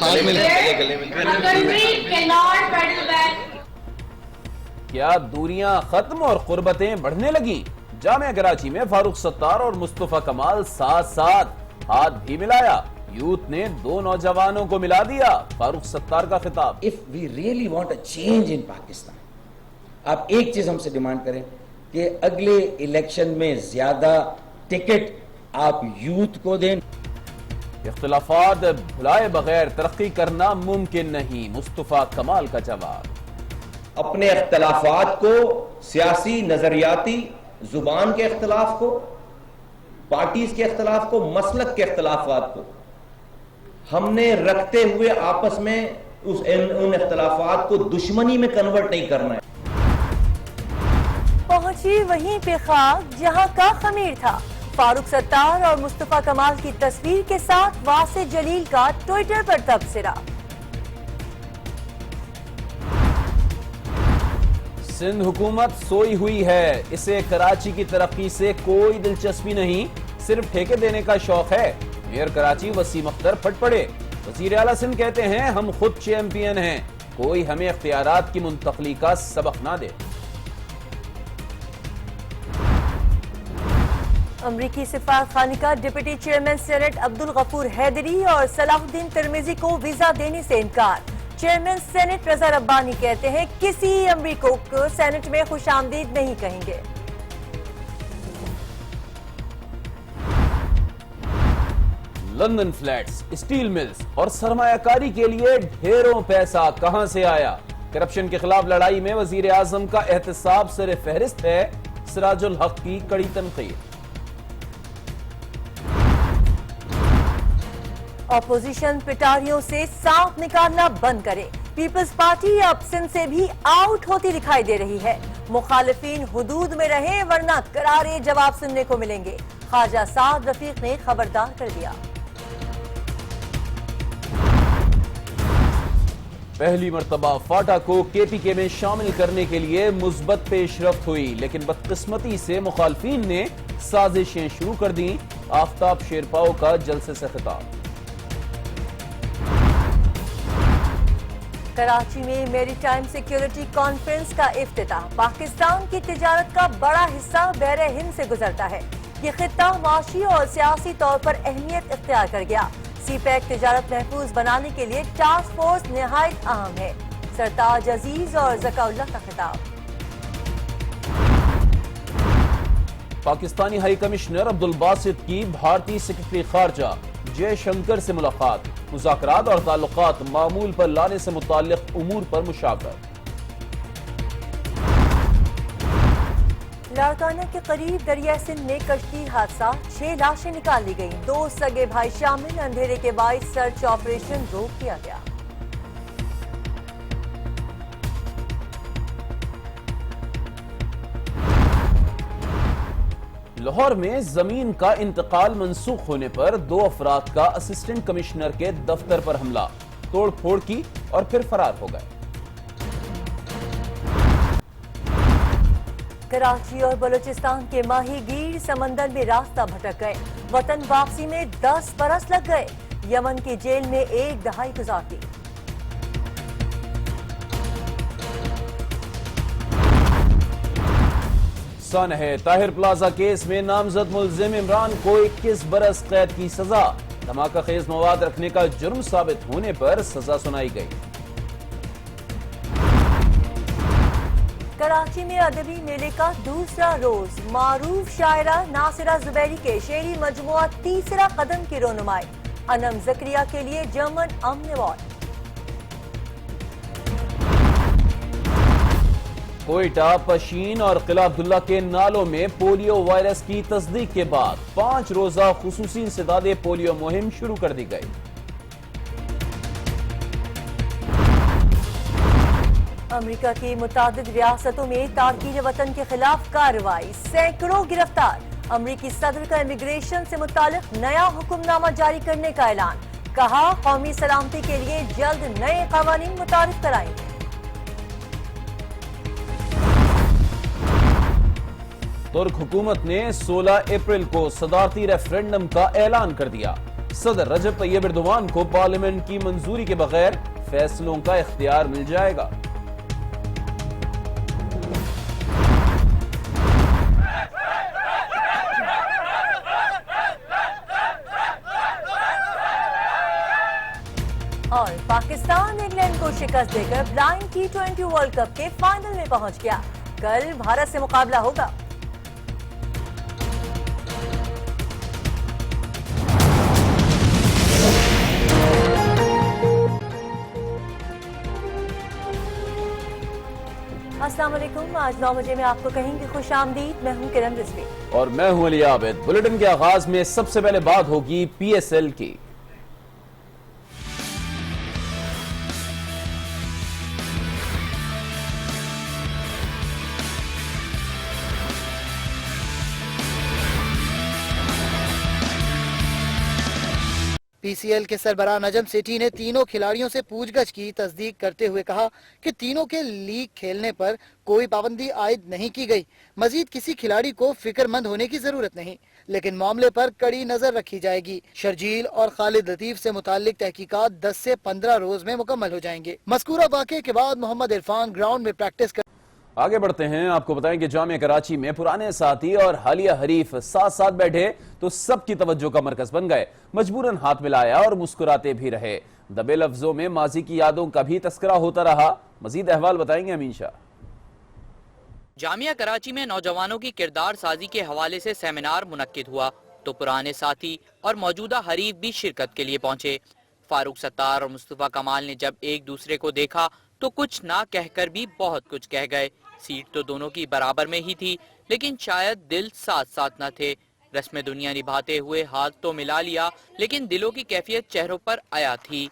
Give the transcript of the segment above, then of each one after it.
ہاتھ ملے. کیا دوریاں ختم اور قربتیں بڑھنے لگیں؟ جامعہ کراچی میں فاروق ستار اور مصطفیٰ کمال ساتھ ساتھ ہاتھ بھی ملایا. یوتھ نے دو نوجوانوں کو ملا دیا. فاروق ستار کا خطاب. If we really want a change in Pakistan, آپ ایک چیز ہم سے ڈیمانڈ کریں کہ اگلے الیکشن میں زیادہ ٹکٹ آپ یوتھ کو دیں. اختلافات بھلائے بغیر ترقی کرنا ممکن نہیں. مصطفیٰ کمال کا جواب. اپنے اختلافات کو، سیاسی نظریاتی زبان کے اختلاف کو، پارٹیز کے اختلاف کو، مسلک کے اختلافات کو ہم نے رکھتے ہوئے آپس میں ان اختلافات کو دشمنی میں کنورٹ نہیں کرنا ہے. پہنچی وہیں پہ خاک جہاں کا خمیر تھا. فاروق ستار اور مصطفیٰ کمال کی تصویر کے ساتھ واسع جلیل کا ٹوئیٹر پر تبصرہ. سندھ حکومت سوئی ہوئی ہے. اسے کراچی کی ترقی سے کوئی دلچسپی نہیں، صرف ٹھیکے دینے کا شوق ہے. میئر کراچی وسیم اختر پھٹ پڑے. وزیر اعلیٰ سندھ کہتے ہیں ہم خود چیمپئن ہیں، کوئی ہمیں اختیارات کی منتقلی کا سبق نہ دے. امریکی سفارت خانے کا ڈپٹی چیئرمین سینیٹ عبدالغفور حیدری اور صلاح الدین ترمیزی کو ویزا دینے سے انکار. چیئرمین سینیٹ رضا ربانی کہتے ہیں کسی امریکو کو سینیٹ میں خوش آمدید نہیں کہیں گے. لندن فلیٹس، اسٹیل ملز اور سرمایہ کاری کے لیے ڈھیروں پیسہ کہاں سے آیا؟ کرپشن کے خلاف لڑائی میں وزیر اعظم کا احتساب سر فہرست ہے. سراج الحق کی کڑی تنقید. اپوزیشن پٹاریوں سے سانپ نکالنا بند کرے. پیپلز پارٹی اب سندھ سے بھی آؤٹ ہوتی دکھائی دے رہی ہے. مخالفین حدود میں رہیں ورنہ کرارے جواب سننے کو ملیں گے. خواجہ سعد رفیق نے خبردار کر دیا. پہلی مرتبہ فاٹا کو کے پی کے میں شامل کرنے کے لیے مثبت پیش رفت ہوئی، لیکن بدقسمتی سے مخالفین نے سازشیں شروع کر دیں. آفتاب شیرپاؤ کا جلسے سے خطاب. کراچی میں میری ٹائم سیکیورٹی کانفرنس کا افتتاح. پاکستان کی تجارت کا بڑا حصہ بحر ہند سے گزرتا ہے. یہ خطہ معاشی اور سیاسی طور پر اہمیت اختیار کر گیا. سی پیک تجارت محفوظ بنانے کے لیے ٹاسک فورس نہایت اہم ہے. سرتاج عزیز اور ذکا اللہ کا خطاب. پاکستانی ہائی کمشنر عبدالباسط کی بھارتی سیکرٹری خارجہ جے شنکر سے ملاقات. مذاکرات اور تعلقات معمول پر لانے سے متعلق امور پر مشاورت. لاڑکانہ کے قریب دریا سندھ میں کشتی حادثہ، 6 لاشیں نکال لی گئیں. 2 سگے بھائی شامل. اندھیرے کے باعث سرچ آپریشن روک دیا گیا. لاہور میں زمین کا انتقال منسوخ ہونے پر 2 افراد کا اسسٹنٹ کمشنر کے دفتر پر حملہ، توڑ پھوڑ کی اور پھر فرار ہو گئے. کراچی اور بلوچستان کے ماہی گیر سمندر میں راستہ بھٹک گئے. وطن واپسی میں 10 برس لگ گئے. یمن کی جیل میں 1 دہائی گزار دی. سانحہ طاہر پلازا کیس میں نامزد ملزم عمران کو 21 برس قید کی سزا. دھماکہ خیز مواد رکھنے کا جرم ثابت ہونے پر سزا سنائی گئی. کراچی میں ادبی میلے کا دوسرا روز. معروف شاعرہ ناصرہ زبیری کے شعری مجموعہ تیسرا قدم کی رونمائی. انم زکریا کے لیے جرمن امن ایوارڈ. کوئٹہ، پشین اور قلعہ عبداللہ کے نالوں میں پولیو وائرس کی تصدیق کے بعد 5 روزہ خصوصی انسداد پولیو مہم شروع کر دی گئی. امریکہ کی متعدد ریاستوں میں تارکین وطن کے خلاف کارروائی. سینکڑوں گرفتار. امریکی صدر کا امیگریشن سے متعلق نیا حکم نامہ جاری کرنے کا اعلان. کہا قومی سلامتی کے لیے جلد نئے قوانین متعارف کرائیں گے. ترک حکومت نے 16 اپریل کو صدارتی ریفرنڈم کا اعلان کر دیا. صدر رجب طیب ایردوان کو پارلیمنٹ کی منظوری کے بغیر فیصلوں کا اختیار مل جائے گا۔ اور پاکستان انگلینڈ کو شکست دے کر بلائنڈ T20 ورلڈ کپ کے فائنل میں پہنچ گیا۔ کل بھارت سے مقابلہ ہوگا۔ السلام علیکم، آج 9 بجے میں آپ کو کہیں گے خوش آمدید۔ میں ہوں کرن رضوی اور میں ہوں علی عابد۔ بلیٹن کے آغاز میں سب سے پہلے بات ہوگی PSL کی۔ PCL کے سربراہ نجم سیٹھی نے تینوں کھلاڑیوں سے پوچھ گچھ کی تصدیق کرتے ہوئے کہا کہ تینوں کے لیگ کھیلنے پر کوئی پابندی عائد نہیں کی گئی۔ مزید کسی کھلاڑی کو فکر مند ہونے کی ضرورت نہیں، لیکن معاملے پر کڑی نظر رکھی جائے گی۔ شرجیل اور خالد لطیف سے متعلق تحقیقات 10 سے 15 روز میں مکمل ہو جائیں گے۔ مذکورہ واقعے کے بعد محمد عرفان گراؤنڈ میں پریکٹس کر آگے بڑھتے ہیں، آپ کو بتائیں کہ جامعہ کراچی میں پرانے ساتھی اور حالیہ حریف ساتھ ساتھ بیٹھے تو سب کی توجہ کا مرکز بن گئے۔ مجبوراً ہاتھ ملایا اور مسکراتے بھی رہے۔ دبے لفظوں میں ماضی کی یادوں کا بھی تذکرہ ہوتا رہا۔ مزید احوال بتائیں گے امین شاہ۔ جامعہ کراچی میں نوجوانوں کی کردار سازی کے حوالے سے سیمینار منعقد ہوا تو پرانے ساتھی اور موجودہ حریف بھی شرکت کے لیے پہنچے۔ فاروق ستار اور مصطفیٰ کمال نے جب ایک دوسرے کو دیکھا تو کچھ نہ کہہ کر بھی بہت کچھ کہہ گئے۔ سیٹ تو دونوں کی برابر میں ہی تھی، لیکن شاید دل ساتھ ساتھ نہ تھے۔ رسم دنیا نبھاتے ہوئے ہاتھ تو ملا لیا، لیکن دلوں کی کیفیت چہروں پر آیا تھی۔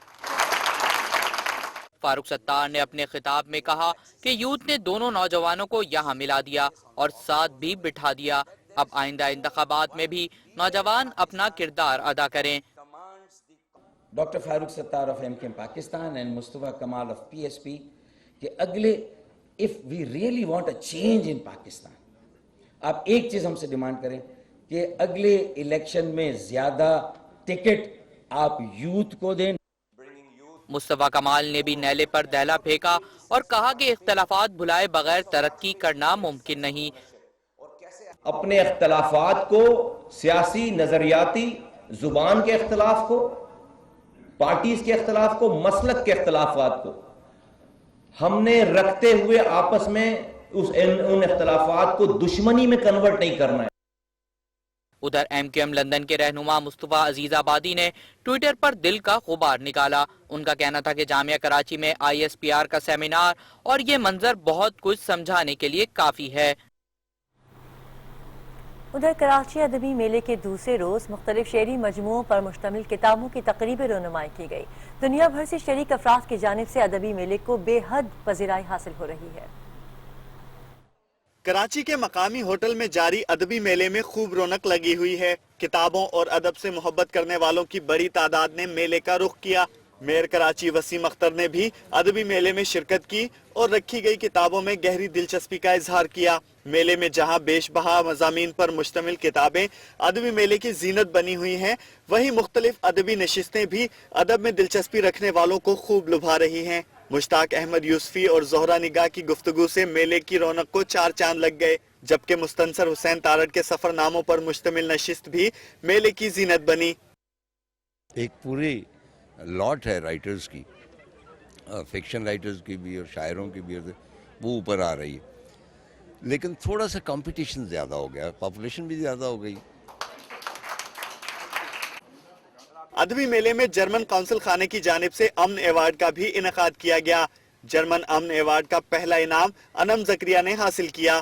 فاروق ستار نے اپنے خطاب میں کہا کہ یوتھ نے دونوں نوجوانوں کو یہاں ملا دیا اور ساتھ بھی بٹھا دیا۔ اب آئندہ انتخابات میں بھی نوجوان اپنا کردار ادا کریں۔ Doctor Farooq Sattar of MKM Pakistan and Mustafa Kamal of PSP کہ اگلے if we really want a change in Pakistan، آپ ایک چیز ہم سے ڈیمانڈ کریں کہ اگلے الیکشن میں زیادہ ٹکٹ آپ یوتھ کو دیں۔ مصطفیٰ کمال نے بھی نیلے پر دہلا پھینکا اور کہا کہ اختلافات بھلائے بغیر ترقی کرنا ممکن نہیں۔ اپنے اختلافات کو، سیاسی نظریاتی زبان کے اختلاف کو، پارٹیز کے اختلاف کو، مسلک کے اختلافات کو ہم نے رکھتے ہوئے آپس میں ان اختلافات کو دشمنی میں کنورٹ نہیں کرنا ہے۔ ادھر MKM لندن کے رہنما مصطفیٰ عزیز آبادی نے ٹویٹر پر دل کا غبار نکالا۔ ان کا کہنا تھا کہ جامعہ کراچی میں ISPR کا سیمینار اور یہ منظر بہت کچھ سمجھانے کے لیے کافی ہے۔ ادھر کراچی ادبی میلے کے دوسرے روز مختلف شعری مجموعوں پر مشتمل کتابوں کی تقریب رونمائی کی گئی۔ دنیا بھر سے شریک افراد کی جانب سے ادبی میلے کو بے حد پذیرائی حاصل ہو رہی ہے۔ کراچی کے مقامی ہوٹل میں جاری ادبی میلے میں خوب رونق لگی ہوئی ہے۔ کتابوں اور ادب سے محبت کرنے والوں کی بڑی تعداد نے میلے کا رخ کیا۔ میئر کراچی وسیم اختر نے بھی ادبی میلے میں شرکت کی اور رکھی گئی کتابوں میں گہری دلچسپی کا اظہار کیا۔ میلے میں جہاں بیش بہا مضامین پر مشتمل کتابیں ادبی میلے کی زینت بنی ہوئی ہیں، وہیں مختلف ادبی نشستیں بھی ادب میں دلچسپی رکھنے والوں کو خوب لبھا رہی ہیں۔ مشتاق احمد یوسفی اور زہرا نگاہ کی گفتگو سے میلے کی رونق کو چار چاند لگ گئے، جبکہ مستنصر حسین تارڑ کے سفر ناموں پر مشتمل نشست بھی میلے کی زینت بنی۔ ایک پوری لاٹ ہے رائٹرز کی، فکشن رائٹرز کی بھی اور شاعروں کی بھی، وہ اوپر آ رہی ہے، لیکن تھوڑا سا کمپٹیشن زیادہ ہو گیا، پاپولیشن بھی زیادہ ہو گئی۔ ادبی میلے میں جرمن قونصل خانے کی جانب سے امن ایوارڈ کا بھی انعقاد کیا گیا۔ جرمن امن ایوارڈ کا پہلا انعام انم زکریا نے حاصل کیا۔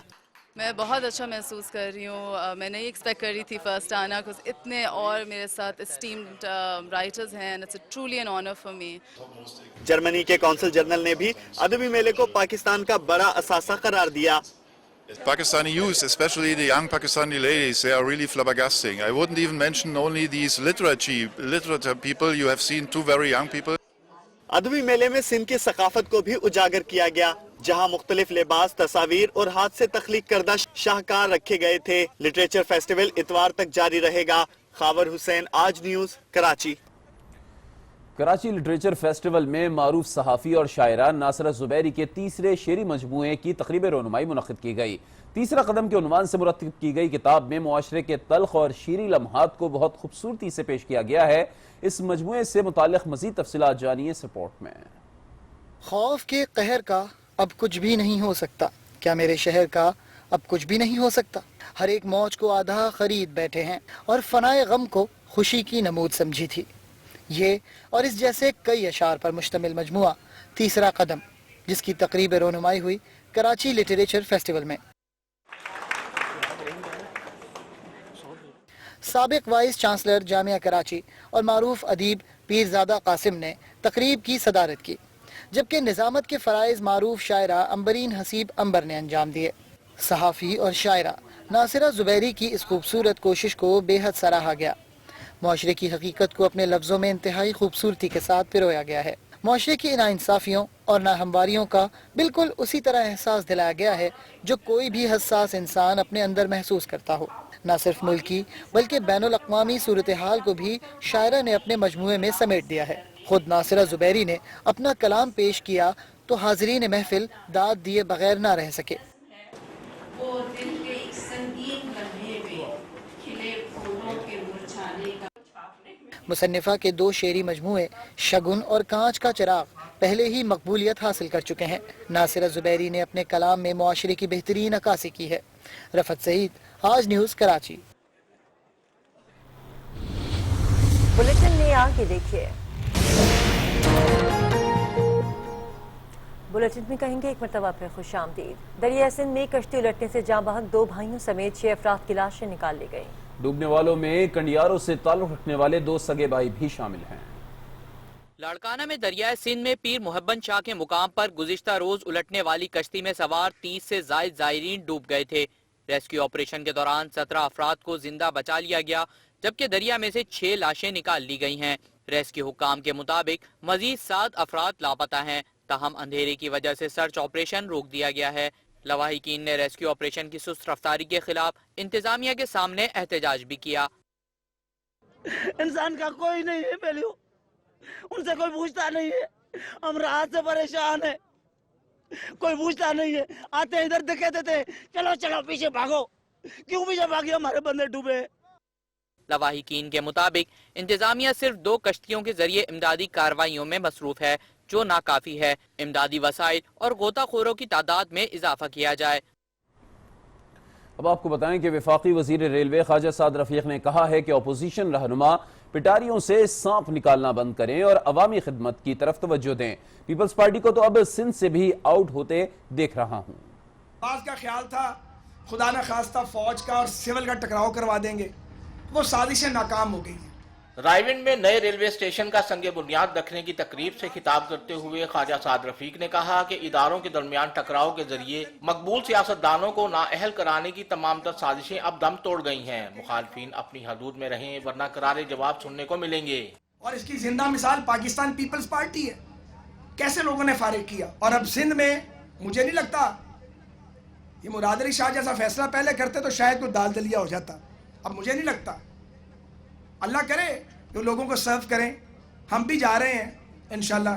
میں بہت اچھا محسوس کر رہی ہوں، میں نہیں ایکسپیکٹ کر رہی تھی فرسٹ آنا، اتنے اور میرے ساتھ اسٹیمڈ رائٹرز ہیں، it's truly an honour for me. Germany کے قونصل جنرل نے بھی ادبی میلے کو پاکستان کا بڑا اثاثہ قرار دیا۔ Pakistani youth, especially the young Pakistani ladies, they are really flabbergasting. I wouldn't even mention only these literature people. You have seen two very young people. ادبی میلے میں سندھ کی ثقافت کو بھی اجاگر کیا گیا، جہاں مختلف لباس، تصاویر اور ہاتھ سے تخلیق کردہ شاہکار رکھے گئے تھے۔ لٹریچر فیسٹیول اتوار تک جاری رہے گا۔ खावर हुसैन, आज news, Karachi. Karachi literature festival में मारूफ सहाफ़ी और शायरा नासिरा ज़ुबैरी के तीसरे शेरी मजमूए की तकरीब रोनुमाई मुनक़्क़िद की गई। तीसरा कदम के उन्वान से मुरत्तिब की गई किताब में मुआशरे के तल्ख और शीरी लम्हात को बहुत खूबसूरती से पेश किया गया है। इस मजमूए से मुताल्लिक़ मज़ीद तफ़सीलात जानिए इस रिपोर्ट में। खौफ के कहर का अब कुछ भी नहीं हो सकता, क्या मेरे शहर का अब कुछ भी नहीं हो सकता। हर एक मौज को आधा खरीद बैठे हैं और फनाए गम को खुशी की नमूद समझी थी। ये और इस जैसे कई अशार पर मुश्तमिल मजमुआ तीसरा कदम, जिसकी तकरीब रोनुमाई हुई कराची लिटरेचर फेस्टिवल में। साबिक वाइस चांसलर जामिया कराची और मारूफ अदीब पीरजादा कासिम ने तकरीब की सदारत की, जबकि निज़ामत के फ़राइज़ मारूफ शायरा अंबरीन हसीब अंबर ने अंजाम दिए। सहाफ़ी और शायरा नासिरा ज़ुबैरी की इस खूबसूरत कोशिश को बेहद सराहा गया। मुआशरे की हकीकत को अपने लफ्ज़ों में इंतहाई खूबसूरती के साथ पिरोया गया है। मुआशरे की नाइंसाफ़ियों और नाहमवारियों का बिल्कुल उसी तरह एहसास दिलाया गया है जो कोई भी हसास इंसान अपने अंदर महसूस करता हो। न सिर्फ मुल्की बल्कि बैनुल अक़वामी सूरत हाल को भी शायरा ने अपने मजमूए में समेट दिया है। खुद नासिरा ज़ुबैरी ने अपना कलाम पेश किया तो हाज़रीन महफिल दाद दिए बगैर ना रह सके। मुसन्निफा के दो शेरी मजमूए शगुन और कांच का चिराग पहले ही मकबूलियत हासिल कर चुके हैं। नासिरा ज़ुबैरी ने अपने कलाम में मुआशरे की बेहतरीन अक्कासी की है। रफ़त सईद, आज न्यूज़, कराची। बुलेटिन में आगे देखिए। बुलेटिन में कहेंगे एक मरतबा फिर खुश आमदीद। दरिया सिंध में कश्ती उलटने से जाँ बहक 2 भाइयों समेत 6 अफराद की लाशें निकाल ली गई। डूबने वालों में कंडियारों से ताल्लुक रखने वाले 2 सगे भाई भी शामिल हैं। लाड़काना में दरियाए सिंध में पीर मोहब्बत शाह के मुकाम पर गुज़िश्ता रोज उलटने वाली कश्ती में सवार 30 से ज़ायद ज़ायरीन डूब गए थे। रेस्क्यू ऑपरेशन के दौरान 17 अफराद को जिंदा बचा लिया गया, जबकि दरिया में से 6 लाशें निकाल ली गई हैं। रेस्क्यू हुक्काम के मुताबिक मजीद 7 अफराद लापता हैं, ताहम अंधेरे की वजह से सर्च ऑपरेशन रोक दिया गया है। लवाहिकीन ने रेस्क्यू ऑपरेशन की सुस्त रफ्तारी के खिलाफ इंतजामिया के सामने एहतजाज भी किया। इंसान का कोई नहीं है, पहले उनसे कोई पूछता नहीं है। हम रात से परेशान है, कोई पूछता नहीं है। आते हैं इधर देखे देते हैं, चलो चलो पीछे भागो। क्यों पीछे भागे? हमारे बंदे डूबे। लवाहिकीन के मुताबिक इंतजामिया सिर्फ 2 कश्तियों के जरिए इमदादी कार्रवाइयों में मसरूफ है, जो नाकाफी है। इमदादी वसाइल और गोताखोरों की तादाद में इजाफा किया जाए। अब आपको बताएं कि वफाकी वजीर रेलवे ख्वाजा साद रफीक ने कहा है कि अपोजिशन रहनुमा पिटारियों से सांप निकालना बंद करें और अवामी खिदमत की तरफ तवज्जो दें। पीपल्स पार्टी को तो अब सिंध से भी आउट होते देख रहा हूँ। बात का ख्याल था खुदा न खास्ता फौज का और सिविल का टकराव करवा देंगे, वो साजिशें नाकाम हो गई हैं। रायविंड में नए रेलवे स्टेशन का संगे बुनियाद रखने की तकरीब से खिताब करते हुए ख्वाजा साद रफीक ने कहा कि इदारों के दरमियान टकराव के जरिए मकबूल सियासतदानों को नाअहल कराने की तमाम तर साजिशें अब दम तोड़ गई हैं। मुखालफिन अपनी हदूद में रहें, वरना करारे जवाब सुनने को मिलेंगे। और इसकी जिंदा मिसाल पाकिस्तान पीपल्स पार्टी है। कैसे लोगों ने फारिग किया। और अब सिंध में मुझे नहीं लगता ये मुराद अली शाह जैसा फैसला पहले करते तो शायद कोई दाल दलिया हो जाता। अब मुझे नहीं लगता। अल्लाह करे जो लोगों को सर्व करें। हम भी जा रहे हैं इंशाल्लाह,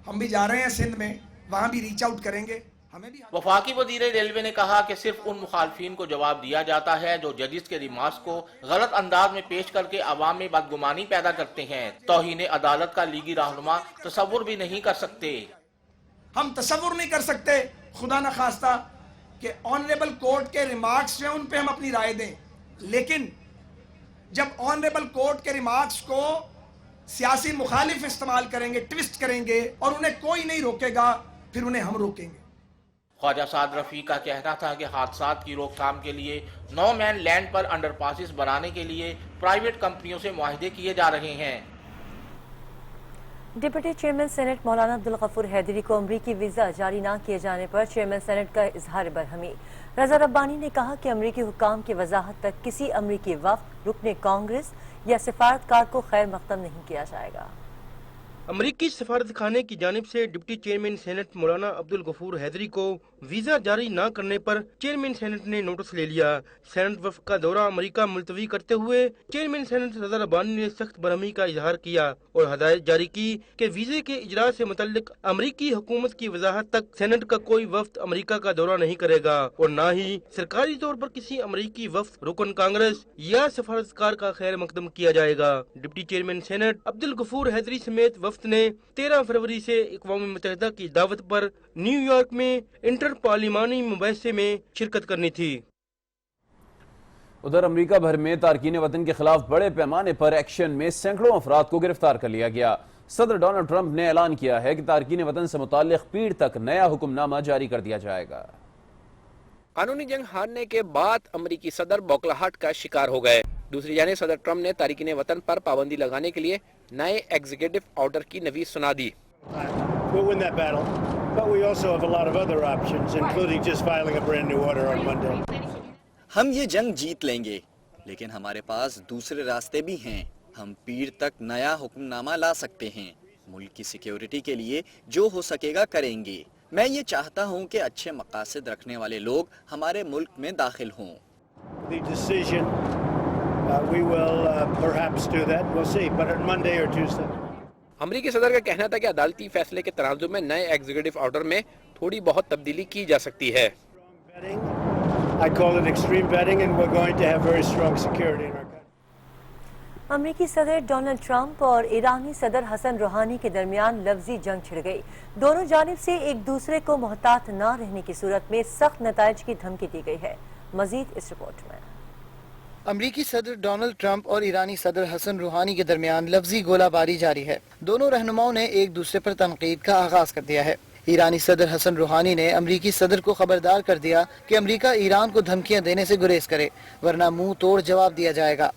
हम भी जा रहे हैं सिंध में, वहाँ भी रीच आउट करेंगे। हमें भी वफाकी वजीर रेलवे ने कहा कि सिर्फ उन मुखालफिन को जवाब दिया जाता है जो जजिस के रिमार्क्स को गलत अंदाज में पेश करके अवाम में बदगुमानी पैदा करते हैं। तौहीन अदालत का लीगी रहनुमा तसव्वुर भी नहीं कर सकते। हम तसव्वुर नहीं कर सकते खुदा न खास्ता कि ऑनरेबल कोर्ट के रिमार्क्स जो हैं उन पे हम अपनी राय दें, लेकिन जब ऑनरेबल कोर्ट के रिमार्क्स को सियासी मुखालिफ इस्तेमाल करेंगे, ट्विस्ट करेंगे और उन्हें कोई नहीं रोकेगा, फिर उन्हें हम रोकेंगे। ख्वाजा साद रफीक का कहना था कि हादसात की रोकथाम के लिए नो मैन लैंड पर अंडरपासेस बनाने के लिए प्राइवेट कंपनियों से मुआहदे किए जा रहे हैं। डिप्टी चेयरमैन सेनेट मौलाना अब्दुल गफूर हैदरी को अमरीकी वीजा जारी न किए जाने पर चेयरमैन सेनेट का इजहार बरहमी। रजा रब्बानी ने कहा कि अमरीकी हुक्काम की वजाहत तक किसी अमरीकी वफ्द, रुकने कांग्रेस या सिफारतकार को खैर मकदम नहीं किया जाएगा। अमरीकी सफारत खाने की जानिब से डिप्टी चेयरमैन सेनेट मौलाना अब्दुल गफूर हैदरी को वीजा जारी न करने पर चेयरमैन सेनेट ने नोटिस ले लिया। सेनेट वफ़द का दौरा अमेरिका मुलतवी करते हुए चेयरमैन सेनेट रज़ा रब्बानी ने सख्त बरहमी का इजहार किया और हदायत जारी की कि वीजे के इजरा से मुतल्लिक अमरीकी हुकूमत की वजाहत तक सेनेट का कोई वफ्द अमेरिका का दौरा नहीं करेगा और न ही सरकारी तौर पर किसी अमरीकी वफ्द रुकन कांग्रेस या सफारतकार का खैर मकदम किया जाएगा। Deputy chairman senate Abdul Ghafoor Haideri समेत वफ्द ने 13 फरवरी से अक़वाम मुत्तहिदा की दावत पर न्यूयॉर्क में इंटर पार्लिमानी मुबाहिसे में शिरकत करनी थी। उधर अमेरिका भर में तारकीन वतन के खिलाफ बड़े पैमाने पर एक्शन में सैकड़ों अफराद को गिरफ्तार कर लिया गया। सदर डोनाल्ड ट्रंप ने ऐलान किया है कि तारकीन वतन से मुताल्लिक पीर तक नया हुक्मनामा जारी कर दिया जाएगा। कानूनी जंग हारने के बाद अमेरिकी सदर बौखलाहट का शिकार हो गए। दूसरी जानिब सदर ट्रंप ने तारकीन वतन पर पाबंदी लगाने के लिए नए एग्जीक्यूटिव ऑर्डर की नवीज सुना दी। हम ये जंग जीत लेंगे, लेकिन हमारे पास दूसरे रास्ते भी हैं। हम पीर तक नया हुक्मनामा ला सकते हैं। मुल्क की सिक्योरिटी के लिए जो हो सकेगा करेंगे। मैं ये चाहता हूँ कि अच्छे मकासद रखने वाले लोग हमारे मुल्क में दाखिल हों। अमरीकी सदर का कहना था कि अदालती फैसले के तनाजुर में नए एग्जीक्यूटिव ऑर्डर में थोड़ी बहुत तब्दीली की जा सकती है। अमरीकी सदर डोनाल्ड ट्रंप और ईरानी सदर हसन रूहानी के दरमियान लफ्जी जंग छिड़ गई। दोनों जानिब से एक दूसरे को मोहतात न रहने की सूरत में सख्त नताइज की धमकी दी गई है। मजीद इस रिपोर्ट में। अमरीकी सदर डोनाल्ड ट्रंप और ईरानी सदर हसन रूहानी के दरमियान लफ्जी गोलाबारी जारी है। दोनों रहनुमाओं ने एक दूसरे पर तनकीद का आगाज कर दिया है। ईरानी सदर हसन रूहानी ने अमरीकी सदर को खबरदार कर दिया कि अमरीका ईरान को धमकियां देने से गुरेज करे, वरना मुंह तोड़ जवाब दिया जाएगा।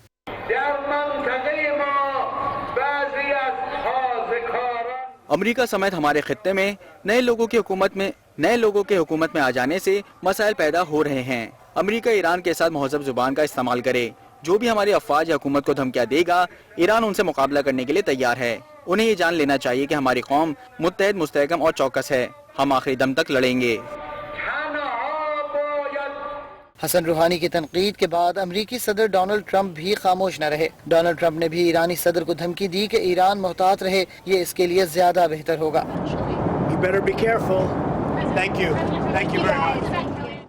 अमेरिका समेत हमारे खित्ते में नए लोगों की हुकूमत में आ जाने से मसाइल पैदा हो रहे हैं। अमेरिका ईरान के साथ महज़ब जुबान का इस्तेमाल करे। जो भी हमारी अफवाज या हुकूमत को धमकियां देगा, ईरान उनसे मुकाबला करने के लिए तैयार है। उन्हें ये जान लेना चाहिए कि हमारी कौम मुत्तहद, मुस्तहकम और चौकस है। हम आखिरी दम तक लड़ेंगे। हसन रूहानी की तनकीद के बाद अमरीकी सदर डोनाल्ड ट्रंप भी खामोश न रहे। डोनाल्ड ट्रंप ने भी ईरानी सदर को धमकी दी कि ईरान मोहतात रहे, ये इसके लिए ज्यादा बेहतर होगा।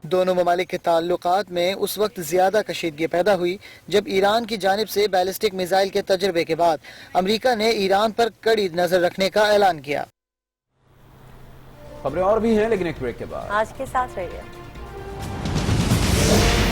दोनों ममालिक के ताल्लुकात में उस वक्त ज्यादा कशीदगी पैदा हुई जब ईरान की जानिब से बैलिस्टिक मिसाइल के तजर्बे के बाद अमरीका ने ईरान पर कड़ी नजर रखने का ऐलान किया। खबरें और भी हैं, लेकिन एक ब्रेक के बाद। आज के साथ रहिए।